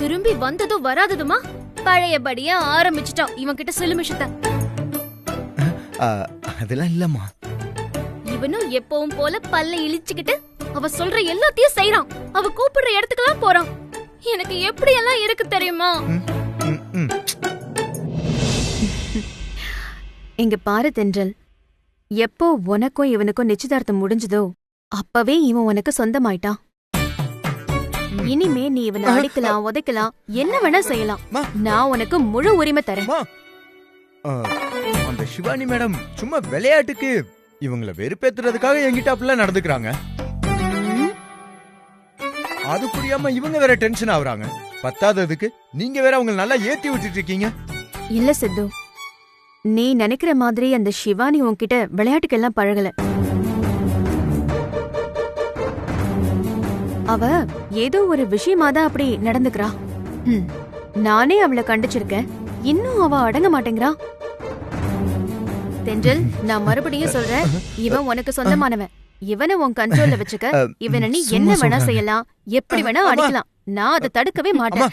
திரும்பி வந்ததும் வராததுமா பழையபடியா ஆரம்பிச்சிட்டான் இவன் கிட்ட சிலுமிஷத்தை. அதெல்லாம் இல்லம்மா. இவனும் எப்பவும் போல பல்ல இழிச்சுக்கிட்டு அவ சொல்ற எல்லாத்தையும் செய்யறான். அவ கூப்பிடுற இடத்துக்குலாம் போறான். எனக்கு எப்படி எல்லாம் இருக்கு தெரியுமா? இங்க பாரு தென்றல், எப்போ உனக்கும் இவனுக்கும் நிச்சயதார்த்தம் முடிஞ்சதோ அப்பவே இவன் உனக்கு சொந்தமாயிட்டான். இனிமே நீ இவனை அடிக்கலாம், உதைக்கலாம், என்ன வேணா செய்யலாம். நான் உனக்கு முழு உரிமை தரேன். அந்த சிவானி மேடம் சும்மா விளையாட்டுக்கு இவங்கள வெறுப்பேத்துறதுக்காக என்கிட்ட அப்படிலாம் நடந்துக்கிறாங்க. அது புரியாம இவங்க வேற டென்ஷன் ஆகுறாங்க. பத்தாததுக்கு நீங்க வேற அவங்க நல்லா ஏத்தி விட்டுட்டு இருக்கீங்க. இல்ல சித்து, நீ நினைக்கிற மாதிரி அந்த சிவானி உன்கிட்ட விளையாட்டுக்கெல்லாம் பழகல. அவ ஏதோ ஒரு விஷயமாதான் அப்படி நடந்துக்கிறா. நானே அவளை கண்டிச்சிருக்கேன், இன்னும் அவ அடங்க மாட்டேங்கிறா. தென்றல், நான் மறுபடியும் சொல்றேன், இவன் உனக்கு சொந்தமானவன். இவனை உன் கண்ட்ரோல்ல வச்சுக்க. இவனை நீ என்ன வேணா செய்யலாம், எப்படி வேணா அடிக்கலாம். நான் அதை தடுக்கவே மாட்டேன்.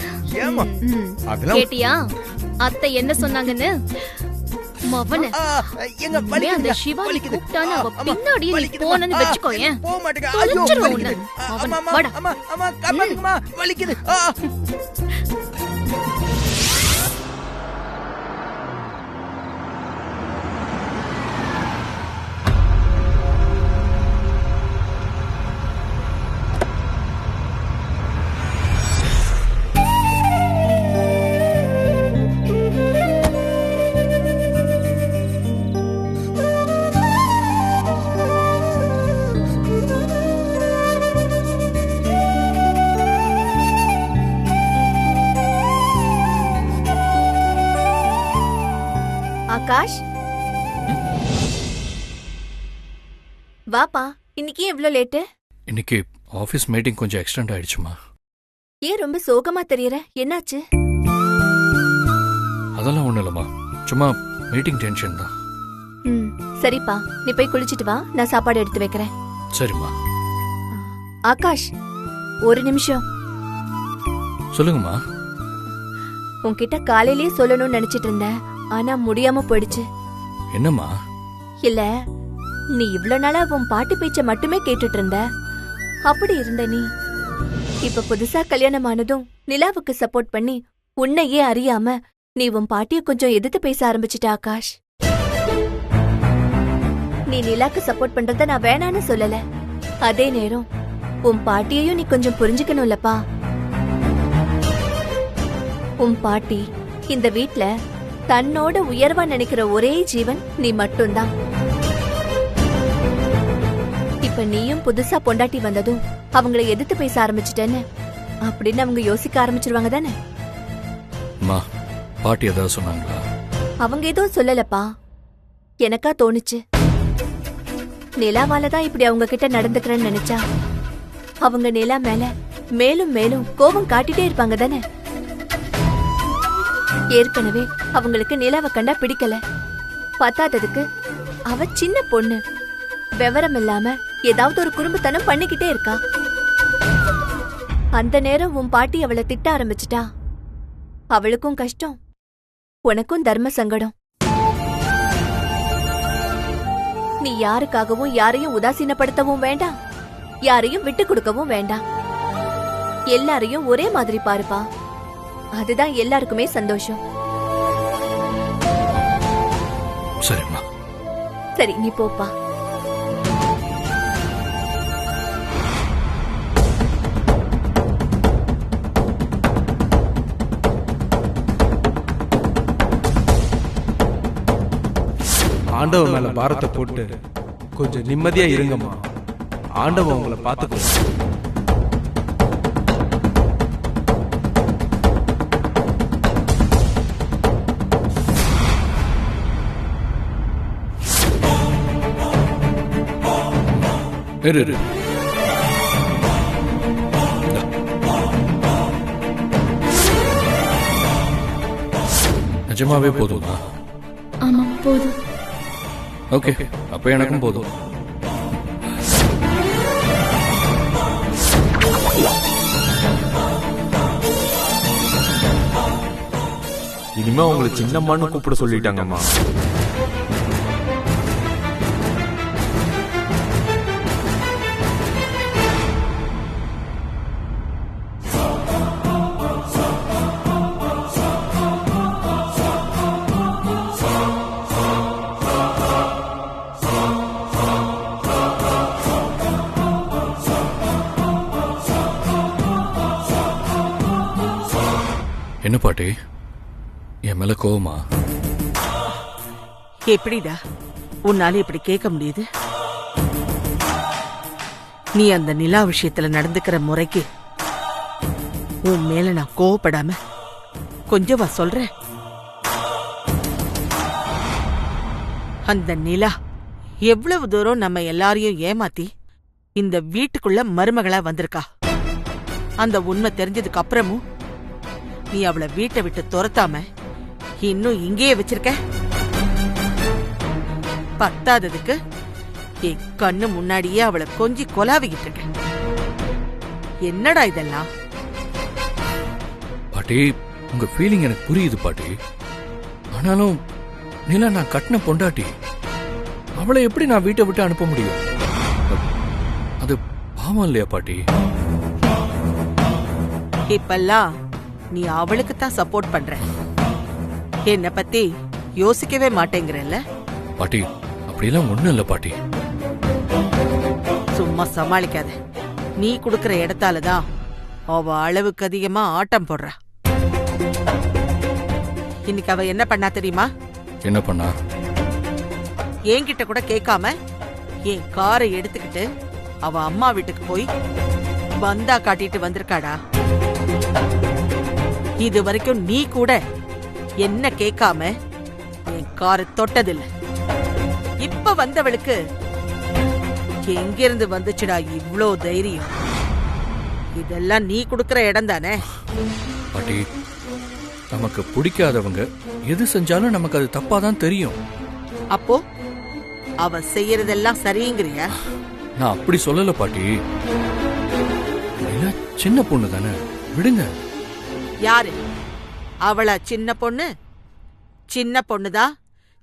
கேட்டியா அத்தை என்ன சொன்னாங்கன்னு? மவன அந்த சிவானி கூப்பிட்டான்னு அவ பின்னாடியே நீ போனன்னு வச்சுக்கோயேன். ஆகாஷ், வாப்பா. இன்னைக்கு எவ்ளோ லேட்டு? இன்னைக்கு ஆபீஸ் மீட்டிங் கொஞ்சம் எக்ஸ்டெண்ட் ஆயிடுச்சுமா. ஏன் ரொம்ப சோகமா தெரியற? என்னாச்சு? அதெல்லாம் ஒண்ணும் இல்லம்மா, சும்மா மீட்டிங் டென்ஷன் தான். சரிப்பா, நீ போய் குளிச்சிட்டு வா, நான் சாப்பாடு எடுத்து வைக்கிறேன். சரிம்மா. ஆகாஷ், ஒரு நிமிஷம். சொல்லுங்கம்மா. உன்கிட்ட காலையிலேயே சொல்லணும்னு நினைச்சிட்டு இருந்தேன், ஆனா முடியாம போயிடுச்சு. என்னம்மா? இல்ல, நீ இவ்ளோ நாளா உன் பாட்டு பேச்ச மட்டுமே கேட்டுட்டு இருந்த. அப்படி இருந்த நீ இப்ப புதுசா கல்யாணம் ஆனதும் நிலாவுக்கு சப்போர்ட் பண்ணி உன்னையே அறியாம நீ உன் பாட்டிய கொஞ்சம் எதிர்த்து பேச ஆரம்பிச்சிட்ட ஆகாஷ். நீ நிலாக்கு சப்போர்ட் பண்றத நான் வேணான்னு சொல்லல. அதே நேரம் உன் பாட்டியையும் நீ கொஞ்சம் புரிஞ்சுக்கணும்லப்பா. உன் பாட்டி இந்த வீட்ல தன்னோட உயர்வா நினைக்கிற ஒரே ஜீவன் நீ மட்டும்தான். இப்ப நீயும் புதுசா பொண்டாட்டி வந்ததும் அவங்களை எதிர்த்து பேச ஆரம்பிச்சிட்டேன்னு அப்படின்னு அவங்க யோசிக்க ஆரம்பிச்சிருவாங்க தானே? பாட்டி ஏதாவது சொன்னாங்களா? அவங்க எதுவும் சொல்லலப்பா, எனக்கா தோணுச்சு. நிலாவாலதான் இப்படி அவங்க கிட்ட நடந்துக்கிறேன்னு நினைச்சா அவங்க நிலா மேல மேலும் மேலும் கோபம் காட்டிட்டே இருப்பாங்க தானே? ஏற்கனவே அவங்களுக்கு நிலாவை கண்டா பிடிக்கல. பத்தாததுக்கு அவ சின்ன பொண்ணு, விவரம் இல்லாம ஏதாவது ஒரு குறும்புத்தனம் பண்ணிக்கிட்டே இருக்கா. அந்த நேரம் உன் பாட்டி அவளை திட்ட ஆரம்பிச்சிட்டா. அவளுக்கும் கஷ்டம், உனக்கும் தர்ம சங்கடம். நீ யாருக்காகவும் யாரையும் உதாசீனப்படுத்தவும் வேண்டாம், யாரையும் விட்டு கொடுக்கவும் வேண்டாம். எல்லாரையும் ஒரே மாதிரி பாருப்பா, அதுதான் எல்லாருக்குமே சந்தோஷம். சரிம்மா. சரி, நீ போப்பா. ஆண்டவ மேல பாரத்தை போட்டு கொஞ்சம் நிம்மதியா இருங்கம்மா. ஆண்டவ உங்களை பார்த்துக்கோ. நிஜமாவே போதுமா? ஆமா, போதும். ஓகே, அப்ப எனக்கும் போதும். இனிமே அவங்களை சின்னம்மான்னு கூப்பிட சொல்லிட்டாங்கம்மா. என்ன பாட்டி, என் மேல கோவமா? எப்படிடா உன்னால இப்படி கேட்க முடியுது? நீ அந்த நிலா விஷயத்துல நடந்துக்கிற முறைக்கு உன் மேல நான் கோவப்படாம கொஞ்சவா சொல்றேன். அந்த நிலா எவ்வளவு தூரம் நம்ம எல்லாரையும் ஏமாத்தி இந்த வீட்டுக்குள்ள மருமகளா வந்திருக்கா. அந்த உண்மை தெரிஞ்சதுக்கு அப்புறமும் நீ அவளை வீட்டை விட்டு துரத்தாம இன்னும் இங்கேயே வச்சிருக்க. பத்தாததுக்கு என் கண்ணு முன்னாடியே அவளை கொஞ்சி கொலாவிக்கிட்டு இருக்க. என்னடா இதெல்லாம்? பாட்டி, உங்க ஃபீலிங் எனக்கு புரியுது பாட்டி. ஆனாலும் நிலா நான் கட்டின பொண்டாட்டி, அவளை எப்படி நான் வீட்டை விட்டு அனுப்ப முடியும்? அது பாவம் இல்லையா பாட்டி? இப்பெல்லாம் நீ அவளுக்கு தான் சப்போர்ட் பண்ற, என்ன பத்தி யோசிக்கவே மாட்டேங்கிறல்ல? பாட்டி, அப்படியெல்லாம் ஒண்ணும் இல்ல பாட்டி. சும்மா சமாளிக்காத. நீ குடுக்கற இடத்தாலதான் அவ அளவுக்கு அதிகமா ஆட்டம் போடுறா. இன்னைக்கு அவ என்ன பண்ணா தெரியுமா? என்ன பண்ணா? என்கிட்ட கூட கேட்காம என் காரை எடுத்துக்கிட்டு அவ அம்மா வீட்டுக்கு போய் பந்தா காட்டிட்டு வந்திருக்காடா. இது வரைக்கும் நீ கூட என்ன கேட்காம என் காரை தொட்டதில்லை. இப்ப வந்தவளுக்கு எங்கிருந்து வந்துச்சுடா இவ்ளோ தைரியம்? இதெல்லாம் நீ குடுக்கற இடம் தானே? பாட்டி, நமக்கு பிடிக்காதவங்க எது செஞ்சாலும் நமக்கு அது தப்பாதான் தெரியும். அப்போ அவ செய்யறதெல்லாம் சரிங்கிறியா? நான் அப்படி சொல்லல பாட்டி. சின்ன பொண்ணு தானே, விடுங்க. யாரு அவளா சின்ன பொண்ணு? சின்ன பொண்ணுதான்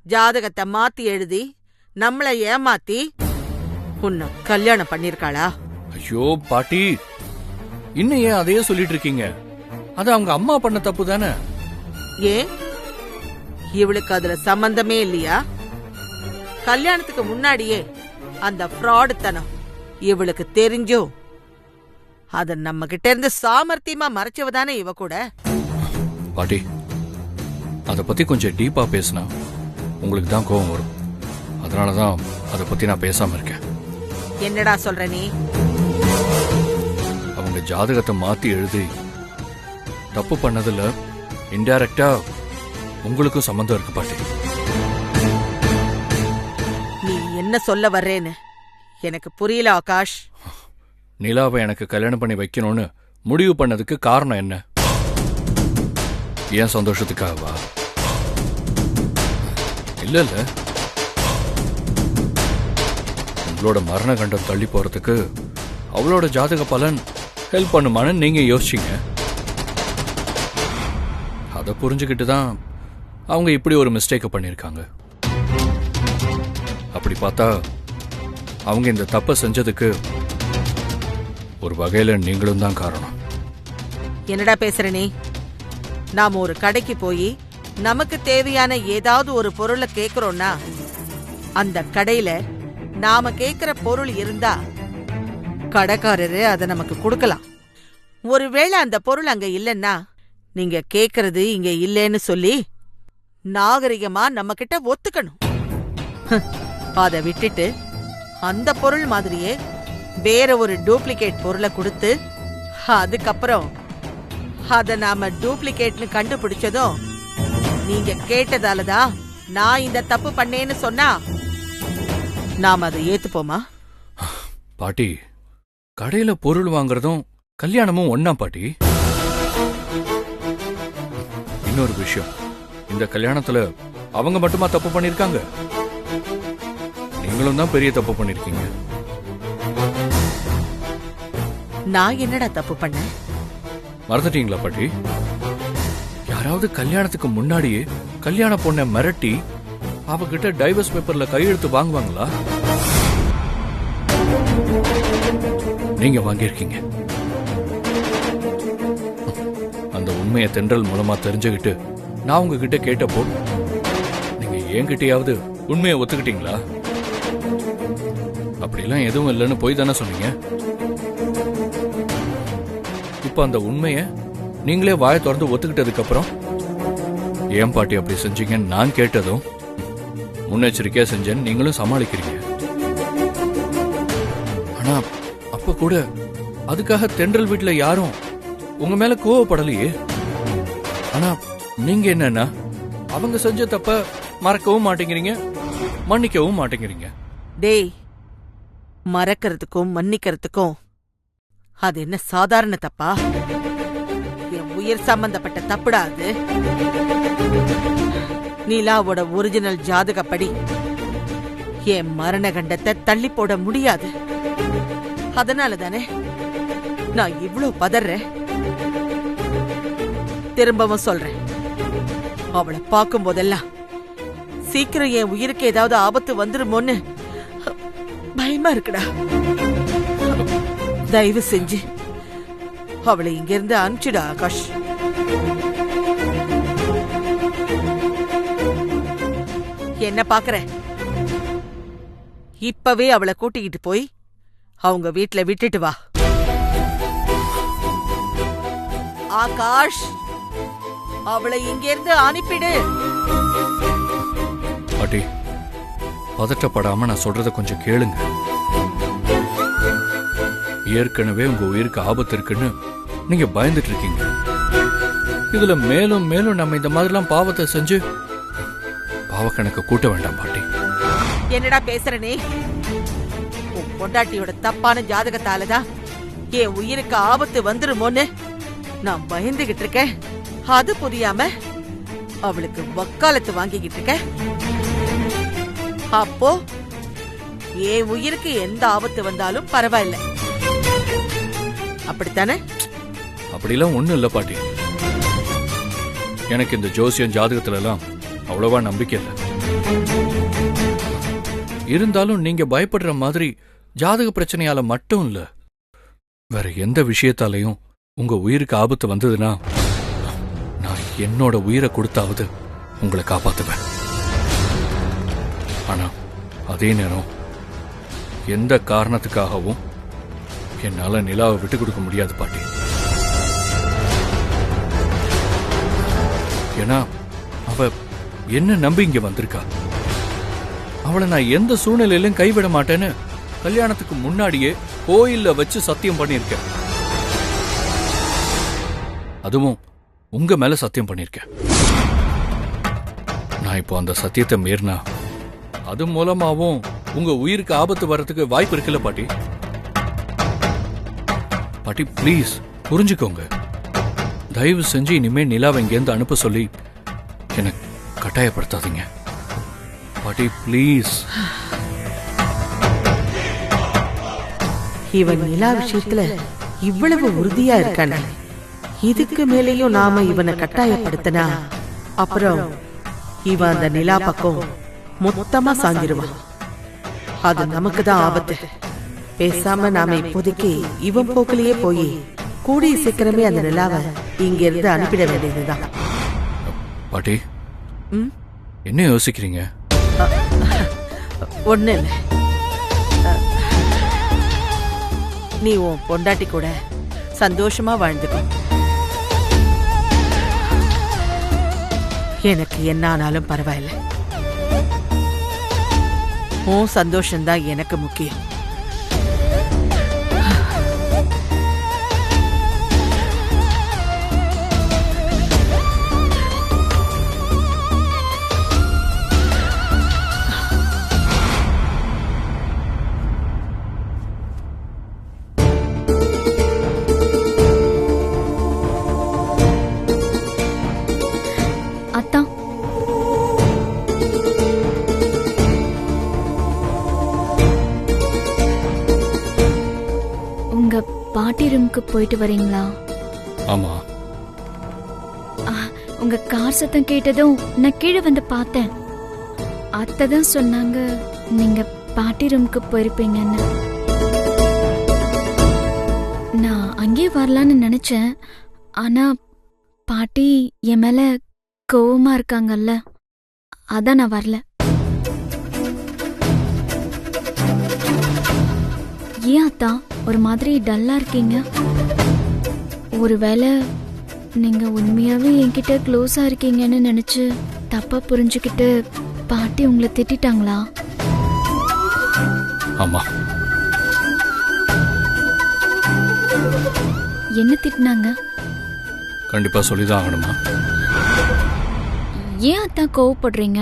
ஜாதகத்தை மாத்தி எழுதி நம்மள ஏமாத்தி உன்னை கல்யாணம் பண்ணிருக்காளா? ஐயோ பாட்டி, இன்னும் ஏன் அதையே சொல்லிட்டு இருக்கீங்க? அது அவங்க அம்மா பண்ண தப்பு தானே. ஏன் இவளுக்கு அதுல சம்பந்தமே இல்லையா? கல்யாணத்துக்கு முன்னாடியே அந்த ஃப்ராடு தனம் இவளுக்கு தெரிஞ்சோ அத நம்ம கிட்ட இருந்து சாமர்த்தியமா மறைச்சவதானே இவ கூட. பாட்டி, அத பத்தி கொஞ்சம் டீப்பா பேசினா உங்களுக்கு தான் கோவம் வரும். அதனாலதான் அத பத்தி நான் பேசாம இருக்கேன். என்னடா சொல்ற நீ? அவங்க ஜாதகத்தை மாத்தி எழுதி தப்பு பண்ணதுல இன்டைரக்டா உங்களுக்கும் சம்பந்தம் இருக்கு பாட்டி. நீ என்ன சொல்ல வர்றேன்னு எனக்கு புரியல ஆகாஷ். நிலாவை எனக்கு கல்யாணம் பண்ணி வைக்கணும்னு முடிவு பண்ணதுக்கு காரணம் என்ன? ஏன் சந்தோஷத்துக்காகவா? இல்ல இல்ல, உங்களோட மரண கண்டம் தள்ளி போறதுக்கு அவளோட ஜாதக பலன் ஹெல்ப் பண்ணுமான்னு நீங்க யோசிச்சீங்க. அதை புரிஞ்சுக்கிட்டு தான் அவங்க இப்படி ஒரு மிஸ்டேக் பண்ணிருக்காங்க. அப்படி பார்த்தா அவங்க இந்த தப்பை செஞ்சதுக்கு ஒரு வகையில நீங்களும் தான் காரணம். என்னடா பேசுற நீ? நாம ஒரு கடைக்கு போய் நமக்கு தேவையான ஏதாவது ஒரு பொருளை கேக்குறோம்னா அந்த கடையில நாம கேக்குற பொருள் இருந்தா கடைக்காரரு அதை நமக்கு கொடுக்கலாம். ஒருவேளை அந்த பொருள் அங்க இல்லைன்னா நீங்க கேக்குறது இங்க இல்லைன்னு சொல்லி நாகரிகமா நம்ம கிட்ட ஒத்துக்கணும். அதை விட்டுட்டு அந்த பொருள் மாதிரியே வேற ஒரு டூப்ளிகேட் பொருளை கொடுத்து அதுக்கப்புறம் அத நாம டூப்ளிகேட்னு கண்டுபிடிச்சதும் நீங்க கேட்டதாலதான் நான் இந்த தப்பு பண்ணேன்னு சொன்னா நாம அதை ஏத்துப்போமா? பாட்டி, கடையில பொருள் வாங்குறதும் கல்யாணமும் ஒன்னா பாட்டி. இன்னொரு விஷயம், இந்த கல்யாணத்துல அவங்க மட்டுமா தப்பு பண்ணிருக்காங்க? நீங்களும் தான் பெரிய தப்பு பண்ணிருக்கீங்க. நான் என்னடா தப்பு பண்ண? மறந்துட்டீங்களா பாட்டி? யாராவது கல்யாணத்துக்கு முன்னாடியே கல்யாண பொண்ணை மிரட்டி அவகிட்ட டைவர்ஸ் பேப்பர்ல கையெழுத்து வாங்குவாங்களா? நீங்க வாங்கியிருக்கீங்க. அந்த உண்மையை தென்றல் மூலமா தெரிஞ்சுக்கிட்டு நான் உங்ககிட்ட கேட்டப்போ நீங்க என்கிட்டயாவது உண்மையை ஒத்துக்கிட்டீங்களா? அப்படிலாம் எதுவும் இல்லைன்னு போய் தானே சொன்னீங்க. இப்ப அந்த உண்மையை நீங்களே வாயை திறந்து ஒத்துக்கிட்டதுக்கு அப்புறம் ஏன் பாட்டி அப்படி செஞ்சீங்கன்னு நான் கேட்டதும் முன்னெச்சரிக்கையா செஞ்சேன்னு நீங்களும் சமாளிக்கிறீங்க. ஆனா அப்ப கூட அதுக்காக தென்றல் வீட்டுல யாரும் உங்க மேல கோவப்படலையே. ஆனா நீங்க என்னன்னா அவங்க செஞ்ச தப்ப மறக்கவும் மாட்டேங்கிறீங்க, மன்னிக்கவும் மாட்டேங்கிறீங்க. டேய், மறக்கிறதுக்கும் மன்னிக்கிறதுக்கும் அது என்ன சாதாரண தப்பா? என் உயிர் சம்பந்தப்பட்ட தப்புடா அது. நிலாவோட ஒரிஜினல் ஜாதகப்படி என் மரண கண்டத்தை தள்ளி போட முடியாது. அதனால தானே நான் இவ்ளோ பதறேன். திரும்பவும் சொல்றேன், அவளை பார்க்கும் போதெல்லாம் சீக்கிரம் என் உயிருக்கு ஏதாவது ஆபத்து வந்துருமோன்னு பயமா இருக்குடா. தயவு செஞ்சு அவளை இங்கிருந்து அனுப்பிச்சுடா ஆகாஷ். என்ன பாக்குற? இப்பவே அவளை கூட்டிக்கிட்டு போய் அவங்க வீட்டுல விட்டுட்டு வா. ஆகாஷ், அவளை இங்கிருந்து அனுப்பிடு. பாட்டி, பதட்டப்படாம நான் சொல்றத கொஞ்சம் கேளுங்க. ஏற்கனவே உங்க உயிருக்கு ஆபத்து இருக்குன்னு நீங்க பயந்துட்டு இருக்கீங்க. இதுல மேலும் மேலும் நம்ம இந்த மாதிரிலாம் பாவத்தை செஞ்சு பாவக்கணக்கு கூட்ட வேண்டாம் பாட்டி. என்னடா பேசுற நீ? உன் பொண்டாட்டியோட தப்பான ஜாதகத்தாலதான் என் உயிருக்கு ஆபத்து வந்துருமோன்னு நான் பயந்துகிட்டு இருக்கேன். அது புரியாம அவளுக்கு வக்காலத்து வாங்கிக்கிட்டு இருக்க. அப்போ என் உயிருக்கு எந்த ஆபத்து வந்தாலும் பரவாயில்ல, அப்படித்தானே? அப்படிலாம் ஒண்ணும் இல்ல பாட்டி. எனக்கு இந்த ஜோசியம் ஜாதகத்துல எல்லாம் அவ்வளவா நம்பிக்கை இல்லை. இருந்தாலும் நீங்க பயப்படுற மாதிரி ஜாதக பிரச்சனையால மட்டும் இல்ல, வேற எந்த விஷயத்தாலையும் உங்க உயிருக்கு ஆபத்து வந்ததுன்னா நான் என்னோட உயிரை கொடுத்தாவது உங்களை காப்பாத்துவேன். ஆனா அதே நேரம் எந்த காரணத்துக்காகவும் என்னால நிலாவை விட்டு கொடுக்க முடியாது பாட்டி. ஏன்னா அவ என்ன நம்பி இங்க வந்திருக்கா. அவளை நான் எந்த சூழ்நிலையிலும் கைவிட மாட்டேன்னு கல்யாணத்துக்கு முன்னாடியே கோயில்ல வச்சு சத்தியம் பண்ணியிருக்கேன். அதுவும் உங்க மேல சத்தியம் பண்ணியிருக்கேன். நான் இப்போ அந்த சத்தியத்தை மீறினா அது மூலமாவும் உங்க உயிருக்கு ஆபத்து வர்றதுக்கு வாய்ப்பு இருக்குல்ல பாட்டி. பாட்டி ப்ளீஸ் புரிஞ்சுக்கோங்க. தயவு செஞ்சு இனிமே நிலாவை இங்கேருந்து அனுப்ப சொல்லி எனக்கு கட்டாயப்படுத்தாதீங்க பாட்டி, ப்ளீஸ். இவன் நிலா விஷயத்துல இவ்வளவு உறுதியா இருக்கானே, இதுக்கு மேலேயும் நாம இவனை கட்டாயப்படுத்தினா அப்புறம் இவன் அந்த நிலா பக்கம் மொத்தமா சாஞ்சிருவான். அது நமக்கு தான் ஆபத்து. பேசாம நாம இப்போதைக்கு இவன் போக்கிலேயே போய் கூடிய சீக்கிரமே அந்த நிலாவை இங்க இருந்து அனுப்பிட வேண்டியதுதான். பாட்டி, என்ன யோசிக்கிறீங்க? ஒண்ணு இல்ல, நீ உன் பொண்டாட்டி கூட சந்தோஷமா வாழ்ந்துக்கோ. எனக்கு என்ன ஆனாலும் பரவாயில்ல. உன் சந்தோஷம்தான் எனக்கு முக்கியம். அத்தா, உங்க பாட்டி ரூமுக்கு போயிட்டு வரீங்களா? ஆமா. உங்க கார் சத்தம் கேட்டதும் நான் கீழே வந்து பார்த்தேன். அத்தை தான் சொன்னாங்க நீங்க பாட்டி ரூமுக்கு போயிருப்பீங்கன்னு. நான் அங்கே வரலான்னு நினைச்சேன். ஆனா பாட்டி என் மேல கோவமா இருக்காங்கல்ல, அதான் நான் வரல. ஏன் அத்தா ஒரு மாதிரி டல்லா இருக்கீங்க? ஒருவேளை நீங்க உண்மையாவே என்கிட்ட க்ளோஸா இருக்கீங்கன்னு நினைச்சு தப்பா புரிஞ்சுக்கிட்டு பாட்டி உங்களை திட்டாங்களா? ஆமா, என்ன திட்டினாங்க? கண்டிப்பா சொல்லிதான் ஆகணுமா? ஏன் அத்தா கோவப்படுறீங்க?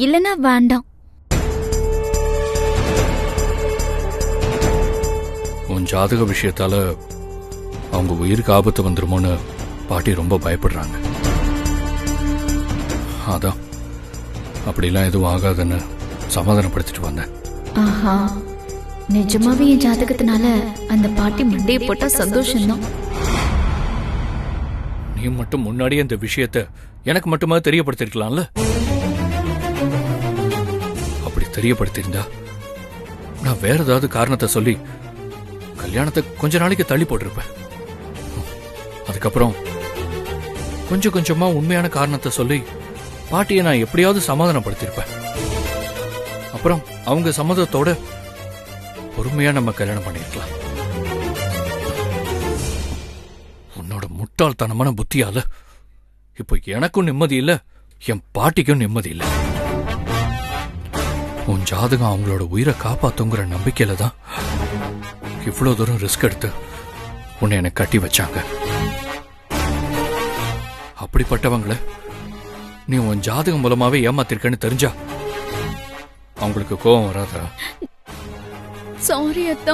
இல்லனா வேண்டாம். உன் ஜாதக விஷயத்தால அவங்க உயிருக்கு ஆபத்து வந்துருமோன்னு பாட்டி ரொம்ப பயப்படுறாங்க. அதான் அப்படிலாம் எதுவும் ஆகாதுன்னு சமாதானப்படுத்திட்டு வந்தேன். ஆஹா, நிஜமாவே என் ஜாதகத்தினால அந்த பாட்டி மண்டையை போட்டா சந்தோஷம்தான். நீ மட்டும் முன்னாடியே இந்த விஷயத்த எனக்கு மட்டுமா தெரியப்படுத்திருக்கலாம்ல? அப்படி தெரியப்படுத்திருந்தா நான் வேற ஏதாவது காரணத்தை சொல்லி கல்யாணத்தை கொஞ்ச நாளைக்கு தள்ளி போட்டிருப்பேன். அதுக்கப்புறம் கொஞ்சம் கொஞ்சமா உண்மையான காரணத்தை சொல்லி பாட்டியை நான் எப்படியாவது சமாதானப்படுத்திருப்பேன். அப்புறம் அவங்க சம்மதத்தோட பொறுமையா நம்ம கல்யாணம் பண்ணிருக்கலாம். உன்னோட முட்டாள்தனமான புத்தியால இப்போ எனக்கும் நிம்மதி இல்ல, என் பாட்டிக்கும் நிம்மதி இல்ல. உன் ஜாதகம் அவங்களோட உயிரை காப்பாத்துங்கிற நம்பிக்கையில தான் இவ்வளவு தூரம் ரிஸ்க் எடுத்து உன்னை எனக்கு கட்டி வச்சாங்க. அப்படிப்பட்டவங்களை நீ உன் ஜாதகம் மூலமாவே ஏமாத்திருக்கன்னு தெரிஞ்சா அவங்களுக்கு கோபம் வராதா? சாரி அத்தா,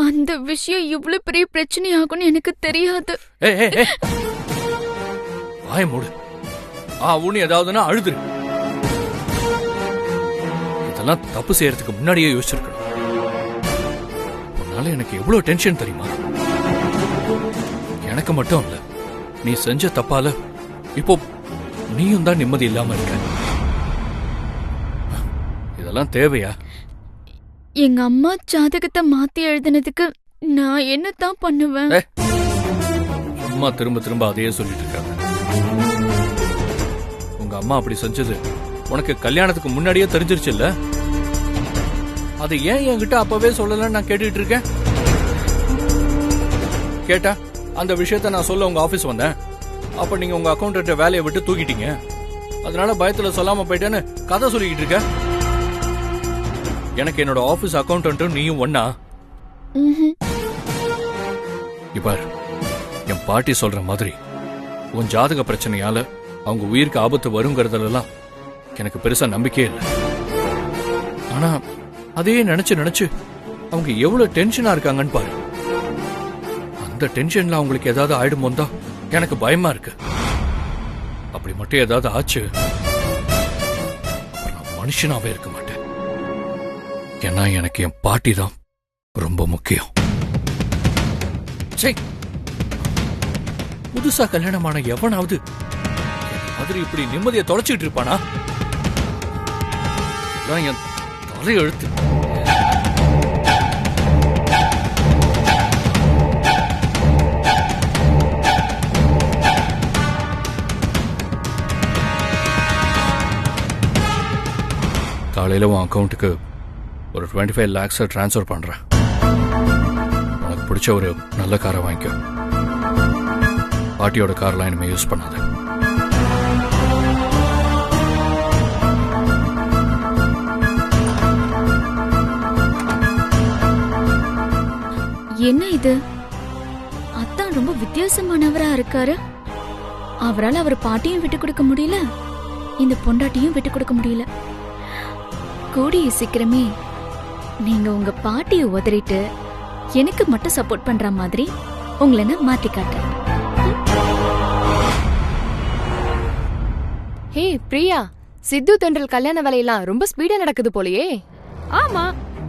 அந்த விஷயம் இவ்வளவு பெரிய பிரச்சனை ஆகும்னு எனக்கு தெரியாது. வாய மூடு. உன்னு ஏதாவதுன்னா அழுதுரு. இதெல்லாம் தப்பு செய்யறதுக்கு முன்னாடியே யோசிச்சிருக்கணும். உன்னால எனக்கு எவ்வளவு டென்ஷன் தெரியுமா? எனக்கு மட்டும் இல்ல, நீ செஞ்ச தப்பால இப்போ நீயும் தான் நிம்மதி இல்லாம இருக்க. இதெல்லாம் தேவையா? எங்க அம்மா ஜாதகத்தை மாத்தி எழுதினதுக்கு நான் என்னதான் பண்ணுவேன்? அம்மா திரும்ப திரும்ப அதையே சொல்லிட்டு இருக்காங்க. உங்க அம்மா அப்படி செஞ்சது உனக்கு கல்யாணத்துக்கு முன்னாடியே தெரிஞ்சிருச்சு இல்ல? அது ஏன் என்கிட்ட அப்பவே சொல்லலன்னு நான் கேட்டுட்டு இருக்கேன். கேட்டா அந்த விஷயத்த நான் சொல்ல உங்க ஆபீஸ் வந்தேன். அப்ப நீங்க உங்க அக்கௌண்ட் வேலையை விட்டு தூக்கிட்டீங்க. அதனால பயத்துல சொல்லாம போயிட்டேன்னு கதை சொல்லிக்கிட்டு இருக்க. எனக்கு என்னோட ஆபீஸ் அக்கௌண்ட் நீயும் ஒன்னா? இப்பார், என் பாட்டி சொல்ற மாதிரி உன் ஜாதக பிரச்சனையால அவங்க உயிருக்கு ஆபத்து வருங்கிறதுலாம் எனக்கு பெருசா நம்பிக்கையே இல்லை. ஆனா அதையே நினைச்சு நினைச்சு அவங்க எவ்வளவு டென்ஷனா இருக்காங்கன்னு பாரு. அந்த டென்ஷன்ல அவங்களுக்கு ஏதாவது ஆயிடுமோ தான் எனக்கு பயமா இருக்கு. அப்படி மட்டும் ஏதாவது ஆச்சு நான் மனுஷனாவே இருக்க மாட்டேன். ஏன்னா எனக்கு என் பாட்டி தான் ரொம்ப முக்கியம். புதுசா கல்யாணமான எவனாவது மாதிரி இப்படி நிம்மதியை தொலைச்சிட்டு இருப்பானா? என் தலையெழுத்து. காலையில உன் அக்கௌண்ட்டுக்கு ஒரு 25 lakhs டிரான்ஸ்ஃபர் பண்றேன். உனக்கு பிடிச்ச ஒரு நல்ல காரை வாங்கிக்கோ. பாட்டியோட கார்லாம் இனிமே யூஸ் பண்ணாத. என்ன இது? அத்தான் ரொம்ப வித்தியாசமானவரா இருக்காரு. அவரால் அவர் பாட்டியும் விட்டு கொடுக்க முடியல, இந்த பொண்டாட்டியும் விட்டு கொடுக்க முடியல. கூடிய சீக்கிரமே நீங்க உங்க பாட்டியை உதறிட்டு எனக்கு மட்டும் சப்போர்ட் பண்ற மாதிரி உங்களை நான் மாத்தி காட்டுறேன். ஹே பிரியா, சித்து தென்றல் கல்யாண வேலையெல்லாம் ரொம்ப ஸ்பீடா நடக்குது போலயே. ஆமா,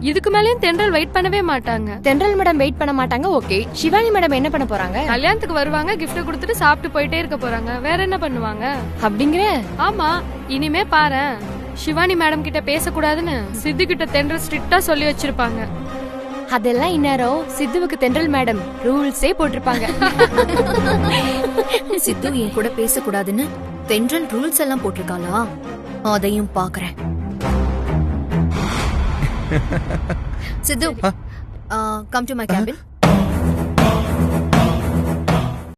இதுக்கு மேலயும் தென்றல் வெயிட் பண்ணவே மாட்டாங்க. தென்றல் மேடம் வெயிட் பண்ண மாட்டாங்க. ஓகே, சிவானி மேடம் என்ன பண்ண போறாங்க? கல்யாணத்துக்கு வருவாங்க, gift கொடுத்துட்டு சாப்பிட்டு போயிட்டே இருக்க போறாங்க. வேற என்ன பண்ணுவாங்க? அப்படிங்கிற? ஆமா, இனிமே பாரு, சிவானி மேடம் கிட்ட பேசக்கூடாதுன்னு சித்து கிட்ட தென்றல் ஸ்ட்ரிக்ட்டா சொல்லி வச்சிருப்பாங்க. அதெல்லாம் இந்நேரம் சித்துவுக்கு தென்றல் மேடம் ரூல்ஸே போட்டிருப்பாங்க. சித்து என் கூட பேசக்கூடாதுன்னு தென்றல் ரூல்ஸ் எல்லாம் போட்டிருக்காளா? அதையும் பாக்குறேன். சித்து, கம் டு மை கேபின்.